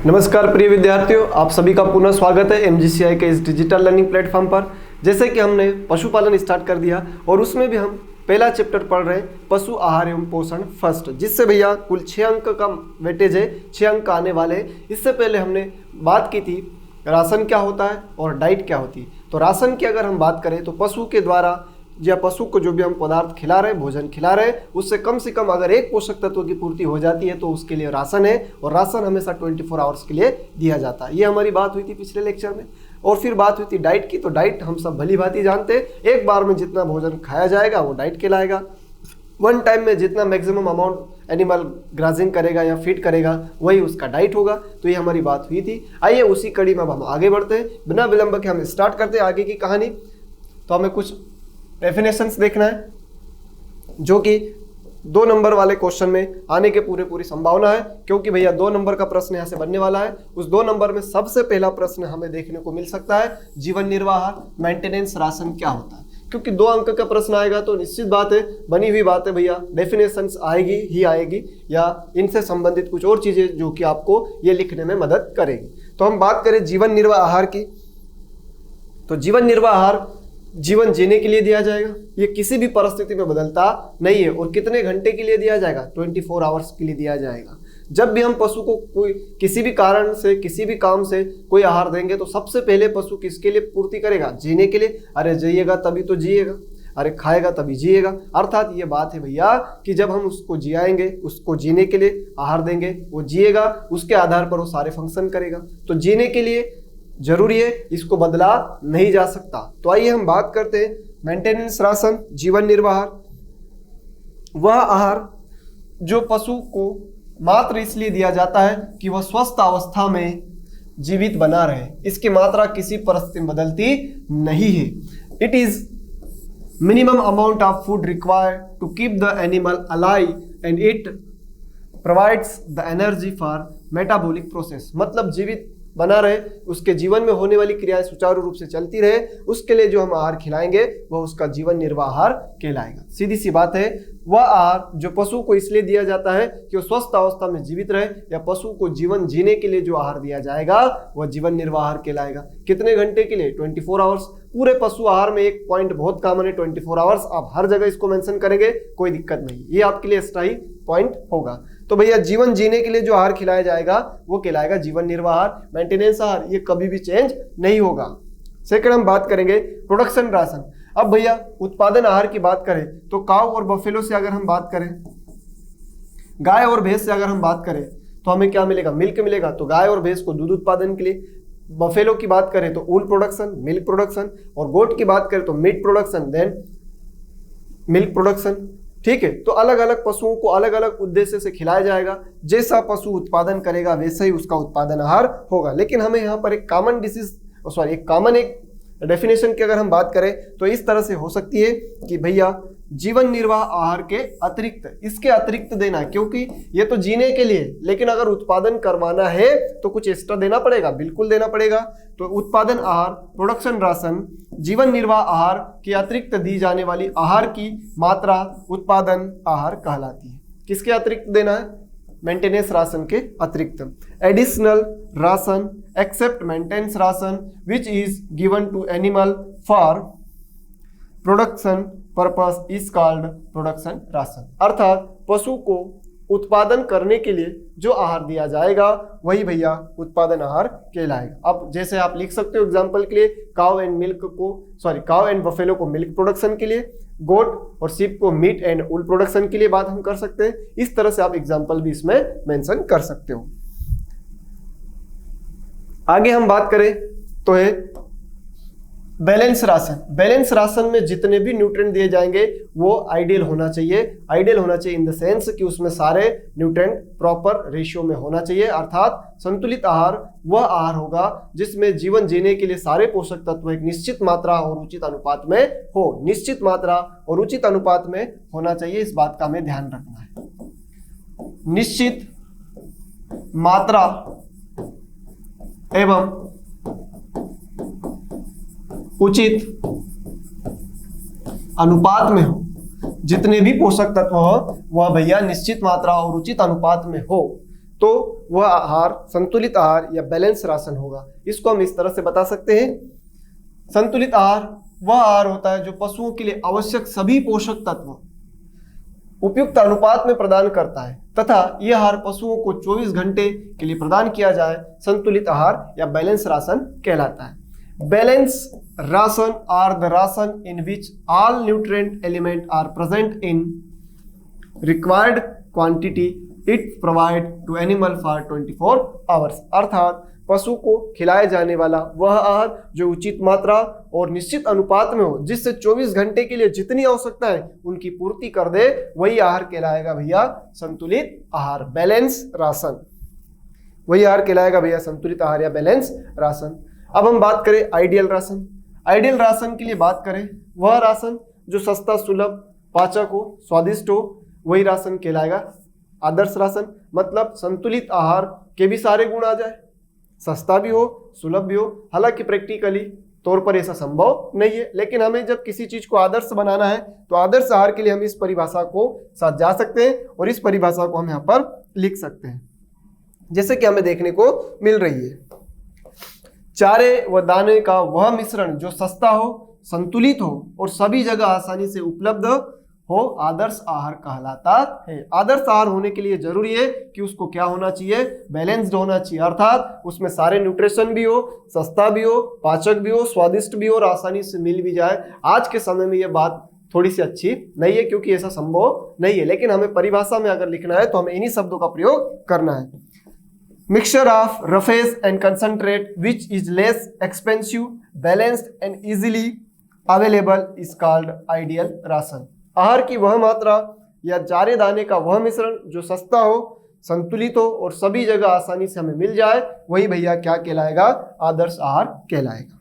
नमस्कार प्रिय विद्यार्थियों, आप सभी का पुनः स्वागत है MGCI के इस डिजिटल लर्निंग प्लेटफॉर्म पर। जैसे कि हमने पशुपालन स्टार्ट कर दिया और उसमें भी हम पहला चैप्टर पढ़ रहे हैं पशु आहार एवं पोषण फर्स्ट, जिससे भैया कुल 6 अंक का वेटेज है, 6 अंक आने वाले हैं। इससे पहले हमने बात की थी राशन क्या होता है और डाइट क्या होती है। तो राशन की अगर हम बात करें तो पशु के द्वारा या पशु को जो भी हम पदार्थ खिला रहे हैं, भोजन खिला रहे हैं, उससे कम से कम अगर एक पोषक तत्व की पूर्ति हो जाती है तो उसके लिए राशन है। और राशन हमेशा 24 आवर्स के लिए दिया जाता है। ये हमारी बात हुई थी पिछले लेक्चर में। और फिर बात हुई थी डाइट की। तो डाइट हम सब भली भांति जानते हैं, एक बार में जितना भोजन खाया जाएगा वो डाइट कहलाएगा। वन टाइम में जितना मैक्सिमम अमाउंट एनिमल ग्राजिंग करेगा या फीड करेगा वही उसका डाइट होगा। तो ये हमारी बात हुई थी। आइए उसी कड़ी में अब हम आगे बढ़ते हैं, बिना विलंब के हम स्टार्ट करते हैं आगे की कहानी। तो हमें कुछ डेफिनेशंस देखना है जो कि 2 नंबर वाले क्वेश्चन में आने के पूरी संभावना है, क्योंकि भैया 2 नंबर का प्रश्न यहाँ से बनने वाला है। उस 2 नंबर में सबसे पहला प्रश्न हमें देखने को मिल सकता है जीवन निर्वाह मेंटेनेंस राशन क्या होता है। क्योंकि 2 अंक का प्रश्न आएगा तो निश्चित बात है, बनी हुई बात है भैया, डेफिनेशंस आएगी ही आएगी या इनसे संबंधित कुछ और चीजें जो कि आपको ये लिखने में मदद करेगी। तो हम बात करें जीवन निर्वाह आहार की। तो जीवन निर्वाह आहार जीवन जीने के लिए दिया जाएगा। ये किसी भी परिस्थिति में बदलता नहीं है। और कितने घंटे के लिए दिया जाएगा? 24 आवर्स के लिए दिया जाएगा। जब भी हम पशु को कोई किसी भी कारण से किसी भी काम से कोई आहार देंगे तो सबसे पहले पशु किसके लिए पूर्ति करेगा? जीने के लिए। अरे जिएगा तभी तो जिएगा, अरे खाएगा तभी जिएगा। अर्थात ये बात है भैया कि जब हम उसको जियाएंगे, उसको जीने के लिए आहार देंगे, वो जिएगा, उसके आधार पर वो सारे फंक्शन करेगा। तो जीने के लिए जरूरी है, इसको बदला नहीं जा सकता। तो आइए हम बात करते हैं मेंटेनेंस राशन, जीवन निर्वाह। वह आहार जो पशु को मात्र इसलिए दिया जाता है कि वह स्वस्थ अवस्था में जीवित बना रहे। इसकी मात्रा किसी परिस्थिति में बदलती नहीं है। It is minimum amount of food required to keep the animal alive and it provides the energy for metabolic process. मतलब जीवित बना रहे, उसके जीवन में होने वाली क्रियाएं सुचारू रूप से चलती रहे, उसके लिए जो हम आहार खिलाएंगे वह उसका जीवन निर्वाह आहार कहलाएगा। सीधी सी बात है, वह आहार जो पशु को इसलिए दिया जाता है कि वो स्वस्थ अवस्था में जीवित रहे, या पशु को जीवन जीने के लिए जो आहार दिया जाएगा वह जीवन निर्वाह आहार कहलाएगा। कितने घंटे के लिए? 24 आवर्स। पूरे पशु आहार में एक पॉइंट बहुत कॉमन है, 24 आवर्स। आप हर जगह इसको मेंशन करेंगे, कोई दिक्कत नहीं, ये आपके लिए एक्स्ट्रा ही पॉइंट होगा। तो भैया जीवन जीने के लिए जो आहार खिलाया जाएगा वो कहलाएगा जीवन निर्वाह आहार, मेंटेनेंस आहार। ये कभी भी चेंज नहीं होगा। सेकंड हम बात करेंगे प्रोडक्शन राशन। अब भैया उत्पादन आहार की बात करें तो काऊ और बफेलो से अगर हम बात करें, गाय और भैंस से अगर हम बात करें तो हमें क्या मिलेगा? मिल्क मिलेगा। तो गाय और भैंस को दूध उत्पादन के लिए, बफेलो की बात करें तो ऊल प्रोडक्शन, मिल्क प्रोडक्शन, और गोट की बात करें तो meat production, then milk production. ठीक है। तो अलग अलग पशुओं को अलग अलग उद्देश्य से खिलाया जाएगा। जैसा पशु उत्पादन करेगा वैसा ही उसका उत्पादन आहार होगा। लेकिन हमें यहाँ पर एक कॉमन डेफिनेशन की अगर हम बात करें तो इस तरह से हो सकती है कि भैया जीवन निर्वाह आहार के अतिरिक्त, इसके अतिरिक्त देना, क्योंकि ये तो जीने के लिए, लेकिन अगर उत्पादन करवाना है तो कुछ एक्स्ट्रा देना पड़ेगा, बिल्कुल देना पड़ेगा। तो उत्पादन आहार, प्रोडक्शन राशन, जीवन निर्वाह आहार के अतिरिक्त दी जाने वाली आहार की मात्रा उत्पादन आहार कहलाती है। किसके अतिरिक्त देना है? मेंटेनेंस राशन के अतिरिक्त। Additional ration except maintenance ration which is given to animal for production purpose is called production ration. अर्थात पशु को उत्पादन करने के लिए जो आहार दिया जाएगा वही भैया उत्पादन आहार कहलाएगा। अब जैसे आप लिख सकते हो एग्जांपल के लिए, काउ एंड बफेलो को मिल्क प्रोडक्शन के लिए, गोट और शीप को मीट एंड वूल प्रोडक्शन के लिए बात हम कर सकते हैं। इस तरह से आप एग्जांपल भी इसमें मेंशन कर सकते हो। आगे हम बात करें तो है बैलेंस राशन। बैलेंस राशन में जितने भी न्यूट्रिएंट दिए जाएंगे वो आइडियल होना चाहिए। आइडियल होना चाहिए इन द सेंस कि उसमें सारे न्यूट्रिएंट प्रॉपर रेशियो में होना चाहिए। अर्थात संतुलित आहार वह आहार होगा जिसमें जीवन जीने के लिए सारे पोषक तत्व एक निश्चित मात्रा और उचित अनुपात में हो। निश्चित मात्रा और उचित अनुपात में होना चाहिए, इस बात का हमें ध्यान रखना है। निश्चित मात्रा एवं उचित अनुपात में हो। जितने भी पोषक तत्व हो वह भैया निश्चित मात्रा और उचित अनुपात में हो। तो वह आहार संतुलित आहार या बैलेंस राशन होगा। इसको हम इस तरह से बता सकते हैं, संतुलित आहार वह आहार होता है जो पशुओं के लिए आवश्यक सभी पोषक तत्व उपयुक्त अनुपात में प्रदान करता है तथा यह आहार पशुओं को 24 घंटे के लिए प्रदान किया जाए, संतुलित आहार या बैलेंस राशन कहलाता है। Balance ration are the ration in which all nutrient element are present in required quantity it provide to animal for 24 hours। अर्थात पशु को खिलाए जाने वाला वह आहार जो उचित मात्रा और निश्चित अनुपात में हो, जिससे 24 घंटे के लिए जितनी आवश्यकता है उनकी पूर्ति कर दे, वही आहार कहलाएगा भैया संतुलित आहार, बैलेंस राशन। वही आहार कहलाएगा भैया संतुलित आहार या बैलेंस राशन। अब हम बात करें आइडियल राशन। आइडियल राशन के लिए बात करें, वह राशन जो सस्ता, सुलभ, पाचक हो, स्वादिष्ट हो, वही राशन कहलाएगा आदर्श राशन। मतलब संतुलित आहार के भी सारे गुण आ जाए, सस्ता भी हो, सुलभ भी हो। हालांकि प्रैक्टिकली तौर पर ऐसा संभव नहीं है, लेकिन हमें जब किसी चीज को आदर्श बनाना है तो आदर्श आहार के लिए हम इस परिभाषा को साथ जा सकते हैं और इस परिभाषा को हम यहाँ पर लिख सकते हैं, जैसे कि हमें देखने को मिल रही है। चारे व दाने का वह मिश्रण जो सस्ता हो, संतुलित हो और सभी जगह आसानी से उपलब्ध हो, आदर्श आहार कहलाता है। आदर्श आहार होने के लिए जरूरी है कि उसको क्या होना चाहिए, बैलेंस्ड होना चाहिए, अर्थात उसमें सारे न्यूट्रिशन भी हो, सस्ता भी हो, पाचक भी हो, स्वादिष्ट भी हो और आसानी से मिल भी जाए। आज के समय में यह बात थोड़ी सी अच्छी नहीं है क्योंकि ऐसा संभव नहीं है, लेकिन हमें परिभाषा में अगर लिखना है तो हमें इन्हीं शब्दों का प्रयोग करना है। Mixture of roughage and concentrate which is less expensive, balanced and easily available is called ideal ration। आहार की वह मात्रा या चारे दाने का वह मिश्रण जो सस्ता हो, संतुलित हो और सभी जगह आसानी से हमें मिल जाए, वही भैया क्या कहलाएगा, आदर्श आहार कहलाएगा।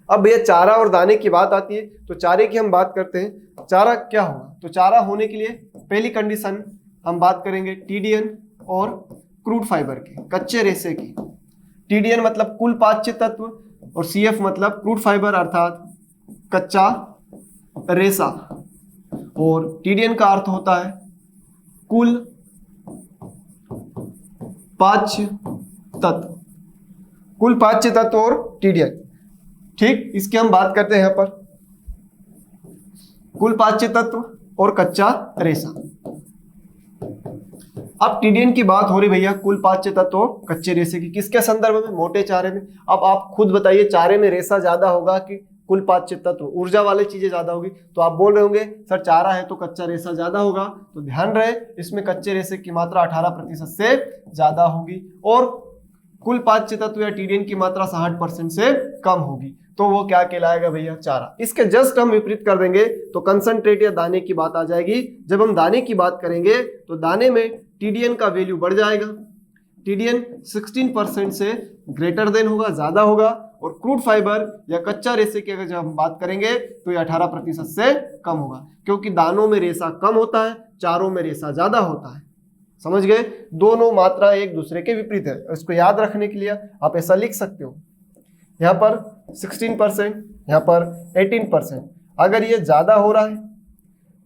अब भैया चारा और दाने की बात आती है तो चारे की हम बात करते हैं। चारा क्या होगा, तो चारा होने के लिए पहली कंडीशन हम बात करेंगे टीडीएन और क्रूड फाइबर की, कच्चे रेशे की। टीडीएन मतलब कुल पाच्य तत्व और सीएफ मतलब क्रूड फाइबर अर्थात कच्चा रेशा। और टीडीएन का अर्थ होता है कुल पाच्य तत्व, कुल पाच्य तत्व और टीडीएन। ठीक, इसकी हम बात करते हैं यहां पर, कुल पाच्य तत्व और कच्चा रेशा। अब टीडीएन की बात हो रही भैया कुल पाच्य तत्व कच्चे रेशे की, किसके संदर्भ में, मोटे चारे में। अब आप खुद बताइए, चारे में रेशा ज्यादा होगा कि कुल पाच्य तत्व, ऊर्जा वाली चीजें ज्यादा होगी? तो आप बोल रहे होंगे सर चारा है तो कच्चा रेशा ज्यादा होगा, तो ध्यान रहे इसमें कच्चे रेशे की मात्रा 18% से ज्यादा होगी और कुल पाच्य तत्व या टीडीएन की मात्रा 60% से कम होगी, तो वो क्या कहलाएगा भैया, चारा। इसके जस्ट हम विपरीत कर देंगे तो कंसंट्रेट या दाने की बात आ जाएगी। जब हम दाने की बात करेंगे तो दाने में टीडीएन का वैल्यू बढ़ जाएगा, टीडीएन 16% से ग्रेटर देन होगा, ज्यादा होगा। और क्रूड फाइबर या कच्चा रेशे की अगर जब हम बात करेंगे तो ये 18% से कम होगा, क्योंकि दानों में रेशा कम होता है, चारों में रेशा ज्यादा होता है। समझ गए, दोनों मात्रा एक दूसरे के विपरीत है। इसको याद रखने के लिए आप ऐसा लिख सकते हो, यहाँ पर 16%, यहाँ पर 18%। अगर ये ज्यादा हो रहा है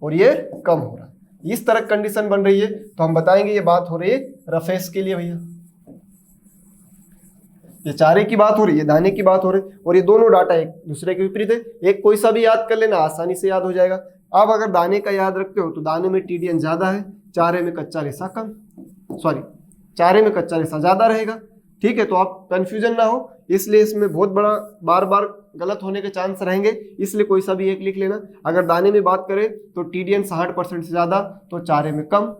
और ये कम हो रहा है, इस तरह कंडीशन बन रही है, तो हम बताएंगे ये बात हो रही है रफेस के लिए भैया। ये चारे की बात हो रही है, दाने की बात हो रही है, और ये दोनों डाटा एक दूसरे के विपरीत है। एक कोई सा भी याद कर लेना, आसानी से याद हो जाएगा। अब अगर दाने का याद रखते हो तो दाने में टीडीएन ज्यादा है, चारे में कच्चा रेशा कम, चारे में कच्चा रेशा ज्यादा रहेगा। ठीक है, तो आप कंफ्यूजन ना हो, इसलिए इसमें बहुत बड़ा बार बार गलत होने के चांस रहेंगे, इसलिए कोई सा भी एक लिख लेना। अगर दाने में बात करें तो टीडीएन 60% से ज्यादा, तो चारे में कम।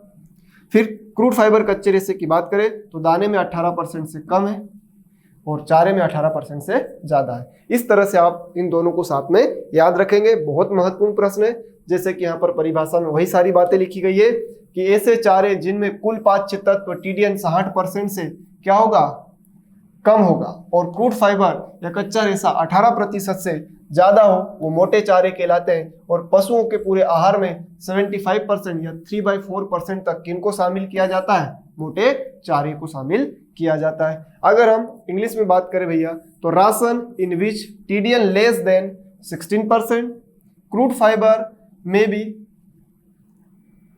फिर क्रूड फाइबर कच्चे रेशे की बात करें तो दाने में 18% से कम है और चारे में 18% से ज्यादा है। इस तरह से आप इन दोनों को साथ में याद रखेंगे। बहुत महत्वपूर्ण प्रश्न है, जैसे कि यहाँ पर परिभाषा में वही सारी बातें लिखी गई है कि ऐसे चारे जिनमें कुल पाच्य तत्व टीडीएन 60% से क्या होगा, कम होगा, और क्रूड फाइबर या कच्चा रेशा 18% से ज्यादा हो, वो मोटे चारे कहलाते हैं। और पशुओं के पूरे आहार में 75% या 3/4% तक किनको शामिल किया जाता है, मोटे चारे को शामिल किया जाता है। अगर हम इंग्लिश में बात करें भैया तो ration in which TDN less than 16%, crude fibre में भी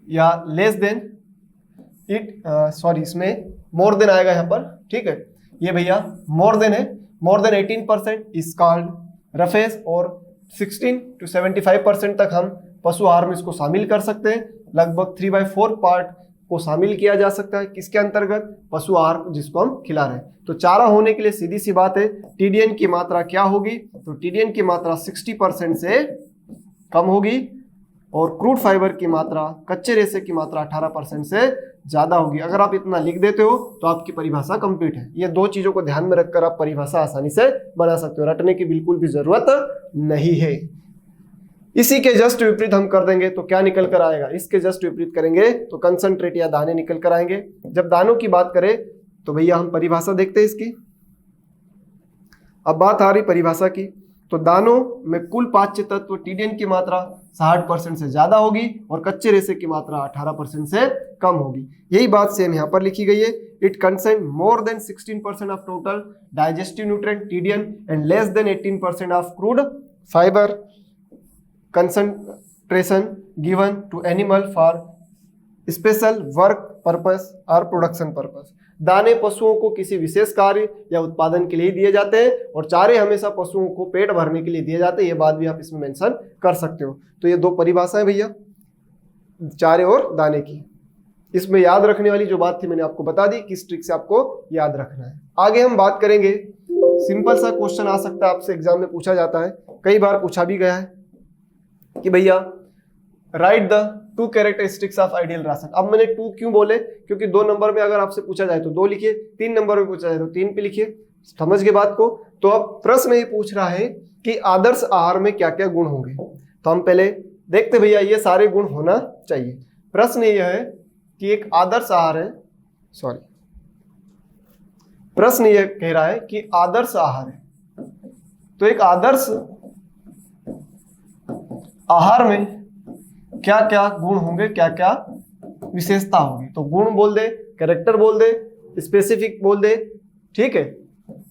या लेस देन इसमें मोर देन आएगा यहाँ पर, ठीक है। ये भैया मोर देन है, more than 18% is called roughage, और 16 to 75% तक हम पशु आहार में इसको शामिल कर सकते हैं। लगभग 3/4 पार्ट को शामिल किया जा सकता है किसके अंतर्गत, पशु आहार जिसको हम खिला रहे हैं। तो चारा होने के लिए सीधी सी बात है, टीडीएन की मात्रा क्या होगी, तो टीडीएन की मात्रा 60% से कम होगी, और क्रूड फाइबर की मात्रा, कच्चे रेशे की मात्रा 18% से ज्यादा होगी। अगर आप इतना लिख देते हो तो आपकी परिभाषा कंप्लीट है। ये दो चीजों को ध्यान में रखकर आप परिभाषा आसानी से बना सकते हो, रटने की बिल्कुल भी जरूरत नहीं है। इसी के जस्ट विपरीत हम कर देंगे तो क्या निकल कर आएगा, इसके जस्ट विपरीत करेंगे तो कंसंट्रेट या दाने निकल कर आएंगे। जब दानों की बात करें तो भैया हम परिभाषा देखते हैं इसकी। अब बात आ रही परिभाषा की, तो दानों में कुल पाच्य तत्व टीडीएन की मात्रा 60% से ज्यादा होगी और कच्चे रेशे की मात्रा 18% से कम होगी। यही बात सेम यहाँ पर लिखी गई है। It consent more than 16% of total digestive nutrient TDN and less than 18% of crude fibre concentration given to animal for special work purpose or production purpose। दाने पशुओं को किसी विशेष कार्य या उत्पादन के लिए दिए जाते हैं, और चारे हमेशा पशुओं को पेट भरने के लिए दिए जाते हैं। ये बात भी आप इसमें मेंशन कर सकते हो। तो ये दो परिभाषाएं भैया चारे और दाने की। इसमें याद रखने वाली जो बात थी मैंने आपको बता दी, किस ट्रिक से आपको याद रखना है। आगे हम बात करेंगे, सिंपल सा क्वेश्चन आ सकता है आपसे एग्जाम में पूछा जाता है, कई बार पूछा भी गया है कि भैया right the 2 characteristics of ideal ration. अब मैंने 2 क्यों बोले, क्योंकि 2 नंबर में अगर आपसे पूछा जाए तो 2 लिखिए, 3 नंबर में पूछा जाए तो 3 पे लिखिए। समझ गए बात को। तो अब प्रश्न ये पूछ रहा है कि आदर्श आहार में क्या क्या गुण होंगे, तो हम पहले देखते भैया ये सारे गुण होना चाहिए। प्रश्न ये है कि एक आदर्श आहार है, प्रश्न ये कह रहा है कि आदर्श आहार है, तो एक आदर्श आहार में क्या क्या गुण होंगे, क्या क्या विशेषता होगी। तो गुण बोल दे, कैरेक्टर बोल दे, स्पेसिफिक बोल दे, ठीक है।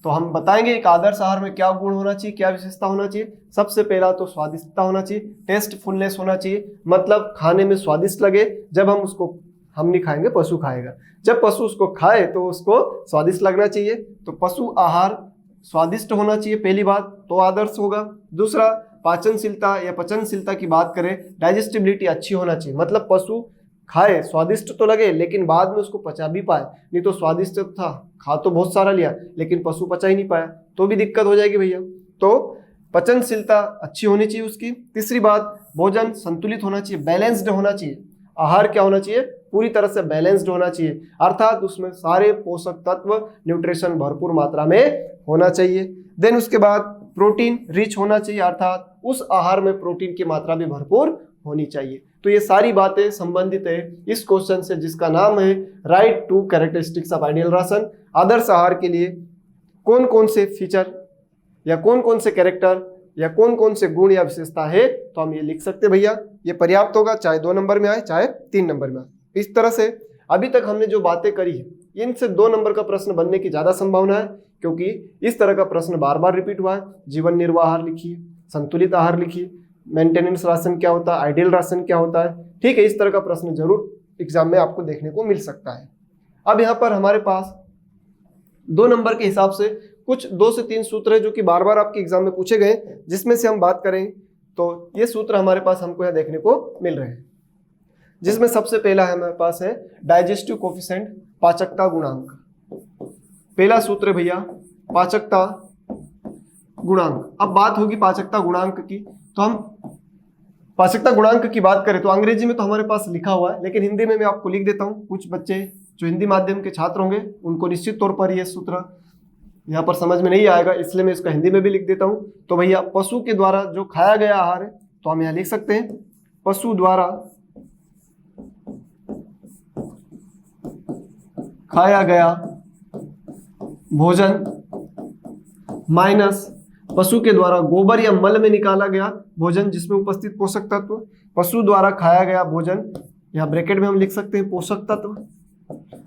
तो हम बताएंगे एक आदर्श आहार में क्या गुण होना चाहिए, क्या विशेषता होना चाहिए। सबसे पहला तो स्वादिष्टता होना चाहिए, टेस्टफुलनेस होना चाहिए, मतलब खाने में स्वादिष्ट लगे। जब हम नहीं खाएंगे, पशु खाएगा, जब पशु उसको खाए तो उसको स्वादिष्ट लगना चाहिए। तो पशु आहार स्वादिष्ट होना चाहिए, पहली बात तो आदर्श होगा। दूसरा, पाचनशीलता या पचनशीलता की बात करें, डाइजेस्टिबिलिटी अच्छी होना चाहिए, मतलब पशु खाए, स्वादिष्ट तो लगे लेकिन बाद में उसको पचा भी पाए। नहीं तो स्वादिष्ट था, खा तो बहुत सारा लिया लेकिन पशु पचा ही नहीं पाया तो भी दिक्कत हो जाएगी भैया। तो पचनशीलता अच्छी होनी चाहिए उसकी। तीसरी बात, भोजन संतुलित होना चाहिए, बैलेंस्ड होना चाहिए। आहार क्या होना चाहिए, पूरी तरह से बैलेंस्ड होना चाहिए, अर्थात उसमें सारे पोषक तत्व, न्यूट्रिशन भरपूर मात्रा में होना चाहिए। देन उसके बाद प्रोटीन रिच होना चाहिए, अर्थात उस आहार में प्रोटीन की मात्रा भी भरपूर होनी चाहिए। तो ये सारी बातें संबंधित है इस क्वेश्चन से, जिसका नाम है write 2 characteristics of ideal ration. आदर्श आहार के लिए कौन कौन से फीचर या कौन कौन से कैरेक्टर या कौन कौन से गुण या विशेषता है, तो हम ये लिख सकते भैया। ये पर्याप्त होगा, चाहे 2 नंबर में आए चाहे 3 नंबर में आए। इस तरह से अभी तक हमने जो बातें करी है, इनसे 2 नंबर का प्रश्न बनने की ज्यादा संभावना है, क्योंकि इस तरह का प्रश्न बार बार रिपीट हुआ है। जीवन निर्वाह आहार लिखिए, संतुलित आहार लिखिए, मेंटेनेंस राशन क्या होता है, आइडियल राशन क्या होता है, ठीक है। इस तरह का प्रश्न जरूर एग्जाम में आपको देखने को मिल सकता है। अब यहाँ पर हमारे पास 2 नंबर के हिसाब से कुछ 2 से 3 सूत्र है जो कि बार बार आपके एग्जाम में पूछे गए, जिसमें से हम बात करें तो ये सूत्र हमारे पास हमको यहाँ देखने को मिल रहे हैं। जिसमें सबसे पहला है हमारे पास है डाइजेस्टिव कोफिशिएंट, पाचकता गुणांक। पहला सूत्र भैया पाचकता गुणांक। अब बात होगी पाचकता गुणांक की, तो हम पाचकता गुणांक की बात करें तो अंग्रेजी में तो हमारे पास लिखा हुआ है, लेकिन हिंदी में मैं आपको लिख देता हूँ। कुछ बच्चे जो हिंदी माध्यम के छात्र होंगे उनको निश्चित तौर पर यह सूत्र यहाँ पर समझ में नहीं आएगा, इसलिए मैं इसका हिंदी में भी लिख देता हूँ। तो भैया पशु के द्वारा जो खाया गया आहार है, तो हम यहाँ लिख सकते हैं पशु द्वारा खाया गया भोजन माइनस पशु के द्वारा गोबर या मल में निकाला गया भोजन जिसमें उपस्थित पोषक तत्व। पशु द्वारा खाया गया भोजन, यहाँ ब्रैकेट में हम लिख सकते हैं पोषक तत्व।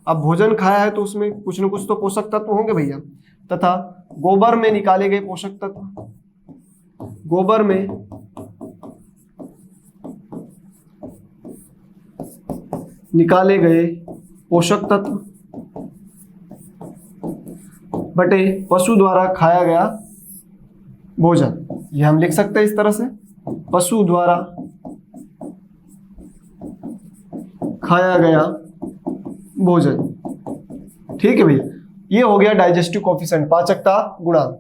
अब भोजन खाया है तो उसमें कुछ न कुछ तो पोषक तत्व होंगे भैया, तथा गोबर में निकाले गए पोषक तत्व, गोबर में निकाले गए पोषक तत्व बटे पशु द्वारा खाया गया भोजन। ये हम लिख सकते हैं इस तरह से, पशु द्वारा खाया गया भोजन। ठीक है भैया, ये हो गया डाइजेस्टिव कोफिशिएंट, पाचकता गुणांक।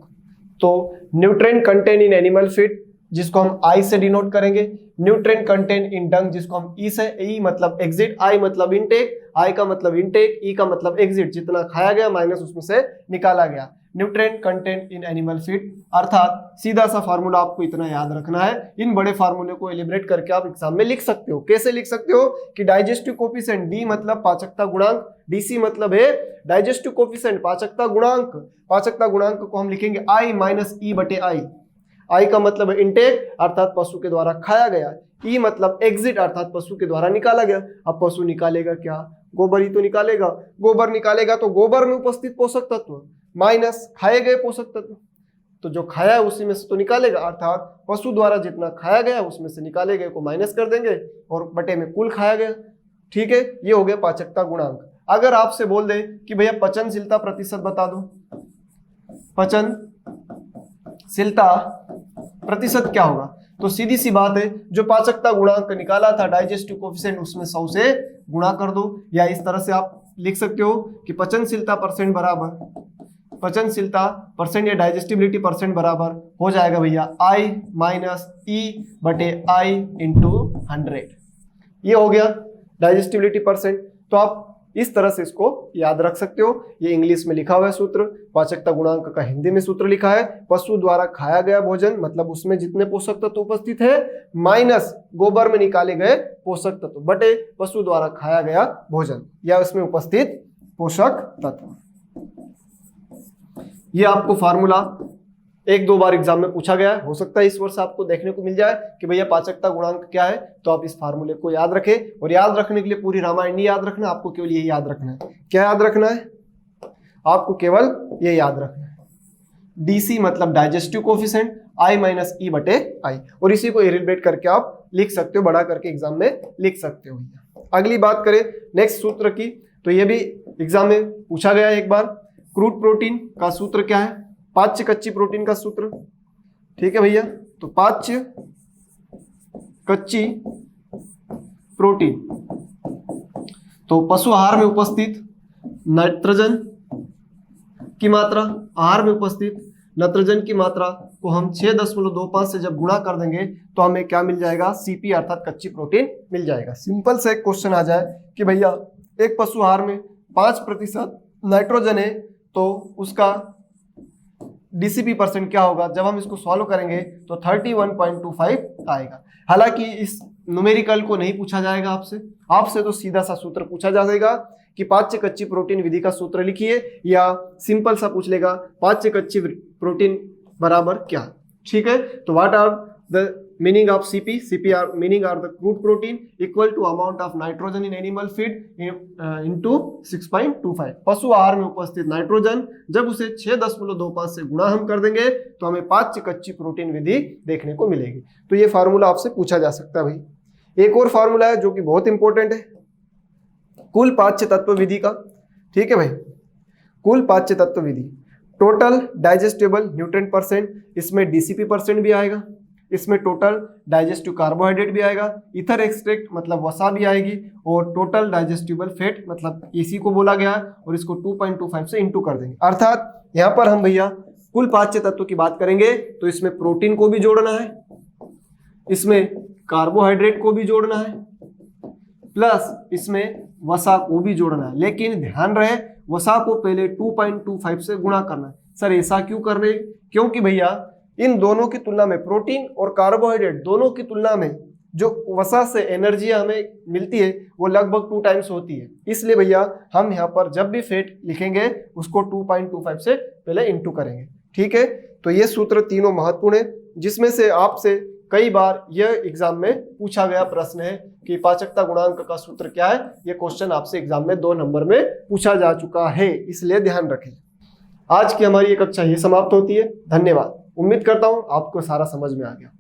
तो nutrient contain in animal feed जिसको हम आई से डिनोट करेंगे, न्यूट्रिएंट कंटेन इन डंग जिसको हम ई से, ई मतलब एग्जिट, आई मतलब इनटेक, आई का मतलब इनटेक, ई का मतलब एग्जिट, जितना खाया गया माइनस उसमें से निकाला गया। Nutrient content in animal feed, अर्थात सीधा सा फार्मूला आपको इतना याद रखना है। इन बड़े फार्मूले को एलिब्रेट करके आप एग्जाम में लिख सकते हो। कैसे लिख सकते हो कि डाइजेस्टिव कोफिशिएंट, डी मतलब पाचकता गुणांक, डीसी मतलब है डाइजेस्टिव कोफिशिएंट पाचकता गुणांक। पाचकता गुणांक को हम लिखेंगे आई माइनस ई बटे आई। आई का मतलब है इनटेक अर्थात पशु के द्वारा खाया गया, ई मतलब एग्जिट अर्थात पशु के द्वारा निकाला गया। अब पशु निकालेगा क्या, गोबर ही तो निकालेगा। गोबर निकालेगा तो गोबर में उपस्थित पोषक तत्व माइनस खाए गए पोषक तत्व, तो जो खाया है उसी में से तो निकालेगा, अर्थात पशु द्वारा जितना खाया गया उसमें से निकाले गए को माइनस कर देंगे और बटे में कुल खाया गया। ठीक है, ये हो गया पाचकता गुणांक। अगर आपसे बोल दे कि भैया पचनशीलता प्रतिशत बता दो, पचनशीलता प्रतिशत क्या होगा, तो सीधी सी बात है, जो पाचकता गुणांक निकाला था डाइजेस्टिव कोफिशिएंट उसमें 100 से गुणा कर दो। या इस तरह से आप लिख सकते हो कि पचनशीलता परसेंट बराबर, पचनशीलता परसेंट या डाइजेस्टिबिलिटी परसेंट बराबर हो जाएगा भैया आई माइनस ई बटे आई इंटू 100। ये हो गया डाइजेस्टिबिलिटी परसेंट। तो आप इस तरह से इसको याद रख सकते हो। ये इंग्लिश में लिखा हुआ है सूत्र, पाचकता गुणांक का हिंदी में सूत्र लिखा है, पशु द्वारा खाया गया भोजन मतलब उसमें जितने पोषक तत्व उपस्थित है माइनस गोबर में निकाले गए पोषक तत्व बटे पशु द्वारा खाया गया भोजन या उसमें उपस्थित पोषक तत्व। ये आपको फार्मूला एक दो बार एग्जाम में पूछा गया है, हो सकता है इस वर्ष आपको देखने को मिल जाए कि भैया पाचकता गुणांक क्या है। तो आप इस फार्मूले को याद रखें, और याद रखने के लिए पूरी रामायण नहीं याद रखना, आपको केवल यही याद रखना है। क्या याद रखना है, आपको केवल ये याद रखना है, डीसी मतलब डाइजेस्टिव कोफिशिएंट आई माइनस ई बटे आई, और इसी को एलिब्रेट करके आप लिख सकते हो, बड़ा करके एग्जाम में लिख सकते हो। अगली बात करें नेक्स्ट सूत्र की, तो ये भी एग्जाम में पूछा गया है एक बार। क्रूड प्रोटीन का सूत्र क्या है, पाच्य कच्ची प्रोटीन का सूत्र। ठीक है भैया, तो पाच्य कच्ची प्रोटीन, तो पशु आहार में उपस्थित नाइट्रोजन की मात्रा, आहार में उपस्थित नाइट्रोजन की मात्रा को हम 6.25 से जब गुणा कर देंगे तो हमें क्या मिल जाएगा, सीपी अर्थात कच्ची प्रोटीन मिल जाएगा। सिंपल से एक क्वेश्चन आ जाए कि भैया एक पशु आहार में 5% नाइट्रोजन है तो उसका डीसीपी परसेंट क्या होगा। जब हम इसको सॉल्व करेंगे तो 31.25 आएगा। हालांकि इस न्यूमेरिकल को नहीं पूछा जाएगा आपसे तो सीधा सा सूत्र पूछा जाएगा कि पाच्य कच्ची प्रोटीन विधि का सूत्र लिखिए, या सिंपल सा पूछ लेगा पाच्य कच्ची प्रोटीन बराबर क्या। ठीक है, तो what are the meaning of CP, CP are meaning are the crude protein equal to amount of nitrogen in animal feed into 6.25। पशु आहार में उपस्थित नाइट्रोजन जब उसे 6.25 से गुणा हम कर देंगे तो हमें पाच्य कच्ची प्रोटीन विधि देखने को मिलेगी। तो ये फार्मूला आपसे पूछा जा सकता है भाई। एक और फार्मूला है जो कि बहुत इंपॉर्टेंट है, कुल पाच्य तत्व विधि का। ठीक है भाई, कुल पाच्य तत्व विधि, टोटल डाइजेस्टेबल न्यूट्रिएंट परसेंट, इसमें डीसीपी परसेंट भी आएगा, इसमें टोटल डाइजेस्टिव कार्बोहाइड्रेट भी आएगा, इथर एक्सट्रैक्ट मतलब वसा भी आएगी, और टोटल डाइजेस्टिबल फैट मतलब इसी को बोला गया है, और इसको 2.25 से इंटू कर देंगे। अर्थात यहाँ पर हम भैया कुल पाच्य तत्व की बात करेंगे तो इसमें प्रोटीन को भी जोड़ना है, इसमें कार्बोहाइड्रेट को भी जोड़ना है, प्लस इसमें वसा को भी जोड़ना है। लेकिन ध्यान रहे वसा को पहले 2.25 से गुणा करना है। सर ऐसा क्यों कर रहे हैं, क्योंकि भैया इन दोनों की तुलना में, प्रोटीन और कार्बोहाइड्रेट दोनों की तुलना में जो वसा से एनर्जी हमें मिलती है वो लगभग 2 टाइम्स होती है। इसलिए भैया हम यहाँ पर जब भी फैट लिखेंगे उसको 2.25 से पहले इंटू करेंगे। ठीक है, तो ये सूत्र तीनों महत्वपूर्ण है, जिसमें से आपसे कई बार यह एग्जाम में पूछा गया प्रश्न है कि पाचकता गुणांक का सूत्र क्या है। यह क्वेश्चन आपसे एग्जाम में 2 नंबर में पूछा जा चुका है, इसलिए ध्यान रखें। आज की हमारी ये कक्षा ये समाप्त होती है। धन्यवाद। उम्मीद करता हूं आपको सारा समझ में आ गया।